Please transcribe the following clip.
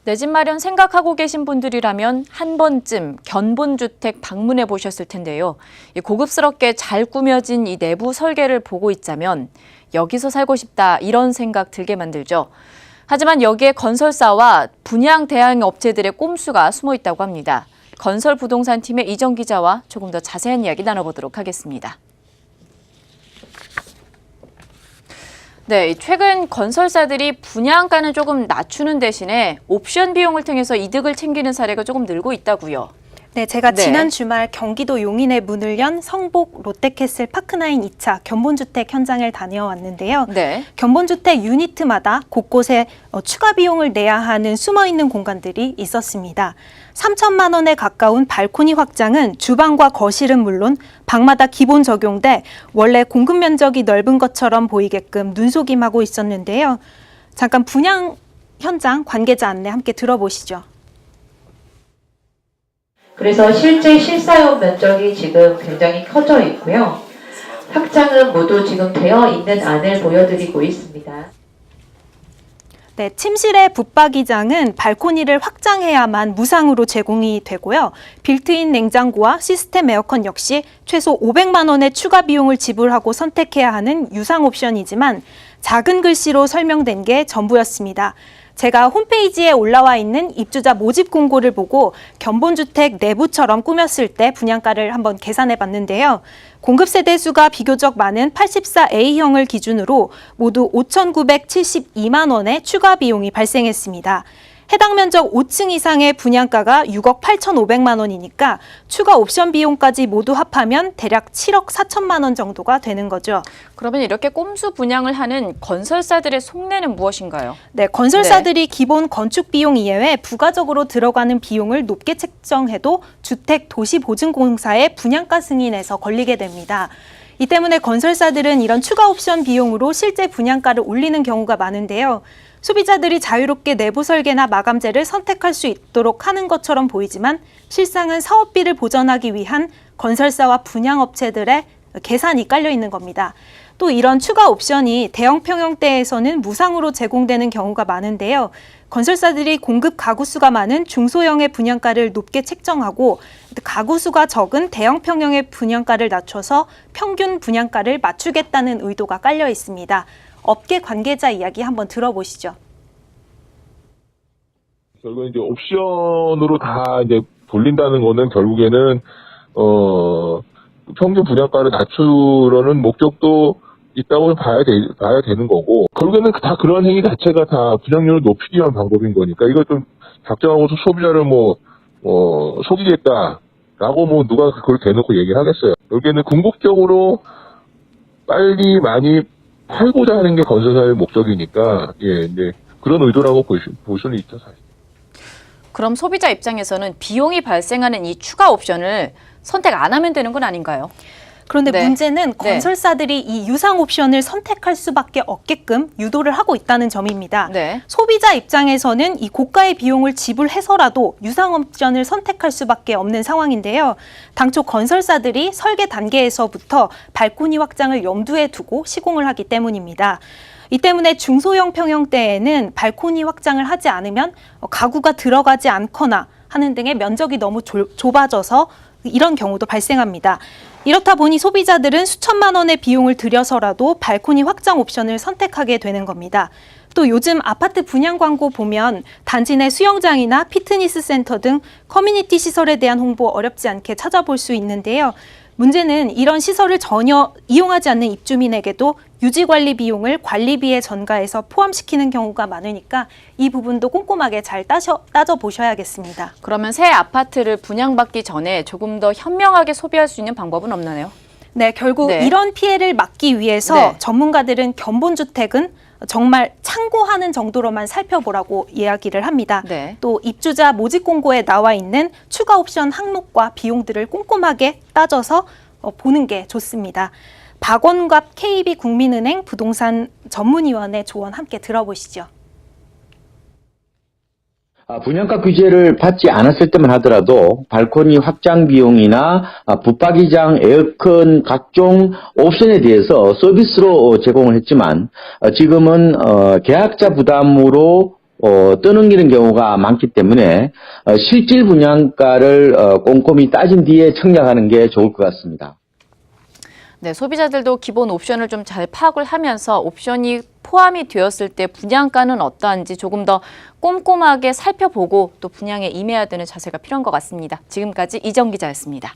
내 집 마련 생각하고 계신 분들이라면 한 번쯤 견본주택 방문해 보셨을 텐데요. 고급스럽게 잘 꾸며진 이 내부 설계를 보고 있자면 여기서 살고 싶다 이런 생각 들게 만들죠. 하지만 여기에 건설사와 분양 대행 업체들의 꼼수가 숨어 있다고 합니다. 건설부동산팀의 이정 기자와 조금 더 자세한 이야기 나눠보도록 하겠습니다. 네, 최근 건설사들이 분양가는 조금 낮추는 대신에 옵션 비용을 통해서 이득을 챙기는 사례가 조금 늘고 있다고요. 네, 제가 지난 주말 경기도 용인에 문을 연 성복 롯데캐슬 파크나인 2차 견본주택 현장을 다녀왔는데요. 네. 견본주택 유니트마다 곳곳에 추가 비용을 내야 하는 숨어있는 공간들이 있었습니다. 3천만 원에 가까운 발코니 확장은 주방과 거실은 물론 방마다 기본 적용돼 원래 공급 면적이 넓은 것처럼 보이게끔 눈속임하고 있었는데요. 잠깐 분양 현장 관계자 안내 함께 들어보시죠. 그래서 실제 실사용 면적이 지금 굉장히 커져 있고요. 확장은 모두 지금 되어 있는 안을 보여드리고 있습니다. 네, 침실의 붙박이장은 발코니를 확장해야만 무상으로 제공이 되고요. 빌트인 냉장고와 시스템 에어컨 역시 최소 500만 원의 추가 비용을 지불하고 선택해야 하는 유상 옵션이지만 작은 글씨로 설명된 게 전부였습니다. 제가 홈페이지에 올라와 있는 입주자 모집 공고를 보고 견본주택 내부처럼 꾸몄을 때 분양가를 한번 계산해 봤는데요. 공급 세대 수가 비교적 많은 84A형을 기준으로 모두 5,972만 원의 추가 비용이 발생했습니다. 해당 면적 5층 이상의 분양가가 6억 8,500만 원이니까 추가 옵션 비용까지 모두 합하면 대략 7억 4천만 원 정도가 되는 거죠. 그러면 이렇게 꼼수 분양을 하는 건설사들의 속내는 무엇인가요? 네, 건설사들이 기본 건축 비용 이외에 부가적으로 들어가는 비용을 높게 책정해도 주택도시보증공사의 분양가 승인에서 걸리게 됩니다. 이 때문에 건설사들은 이런 추가 옵션 비용으로 실제 분양가를 올리는 경우가 많은데요. 소비자들이 자유롭게 내부 설계나 마감재를 선택할 수 있도록 하는 것처럼 보이지만 실상은 사업비를 보전하기 위한 건설사와 분양업체들의 계산이 깔려 있는 겁니다. 또 이런 추가 옵션이 대형 평형대에서는 무상으로 제공되는 경우가 많은데요. 건설사들이 공급 가구 수가 많은 중소형의 분양가를 높게 책정하고 가구 수가 적은 대형 평형의 분양가를 낮춰서 평균 분양가를 맞추겠다는 의도가 깔려 있습니다. 업계 관계자 이야기 한번 들어보시죠. 결국은 이제 옵션으로 다 이제 돌린다는 거는 결국에는 평균 분양가를 낮추려는 목적도 있다고 봐야 되는 거고, 결국에는 다 그런 행위 자체가 다 분양률을 높이기 위한 방법인 거니까 이걸 좀 작정하고서 소비자를 속이겠다라고 누가 그걸 대놓고 얘기하겠어요. 결국에는 궁극적으로 빨리 많이 팔고자 하는 게 건설사의 목적이니까, 이제 그런 의도라고 볼 수는 있죠, 사실. 그럼 소비자 입장에서는 비용이 발생하는 이 추가 옵션을 선택 안 하면 되는 건 아닌가요? 그런데 네. 문제는 건설사들이 이 유상 옵션을 선택할 수밖에 없게끔 유도를 하고 있다는 점입니다. 네. 소비자 입장에서는 이 고가의 비용을 지불해서라도 유상 옵션을 선택할 수밖에 없는 상황인데요. 당초 건설사들이 설계 단계에서부터 발코니 확장을 염두에 두고 시공을 하기 때문입니다. 이 때문에 중소형 평형대에는 발코니 확장을 하지 않으면 가구가 들어가지 않거나 하는 등의 면적이 너무 좁아져서 이런 경우도 발생합니다. 이렇다 보니 소비자들은 수천만 원의 비용을 들여서라도 발코니 확장 옵션을 선택하게 되는 겁니다. 또 요즘 아파트 분양 광고 보면 단지 내 수영장이나 피트니스 센터 등 커뮤니티 시설에 대한 홍보 어렵지 않게 찾아볼 수 있는데요. 문제는 이런 시설을 전혀 이용하지 않는 입주민에게도 유지관리 비용을 관리비에 전가해서 포함시키는 경우가 많으니까 이 부분도 꼼꼼하게 잘 따져보셔야겠습니다. 그러면 새 아파트를 분양받기 전에 조금 더 현명하게 소비할 수 있는 방법은 없나요? 네, 결국 이런 피해를 막기 위해서 전문가들은 견본주택은 정말 참고하는 정도로만 살펴보라고 이야기를 합니다. 네. 또 입주자 모집 공고에 나와 있는 추가 옵션 항목과 비용들을 꼼꼼하게 따져서 보는 게 좋습니다. 박원갑 KB국민은행 부동산 전문위원회 조언 함께 들어보시죠. 분양가 규제를 받지 않았을 때만 하더라도 발코니 확장 비용이나 붙박이장, 에어컨 각종 옵션에 대해서 서비스로 제공을 했지만 지금은 계약자 부담으로 떠넘기는 경우가 많기 때문에 실질 분양가를 꼼꼼히 따진 뒤에 청약하는 게 좋을 것 같습니다. 네, 소비자들도 기본 옵션을 좀 잘 파악을 하면서 옵션이 포함이 되었을 때 분양가는 어떠한지 조금 더 꼼꼼하게 살펴보고 또 분양에 임해야 되는 자세가 필요한 것 같습니다. 지금까지 이정 기자였습니다.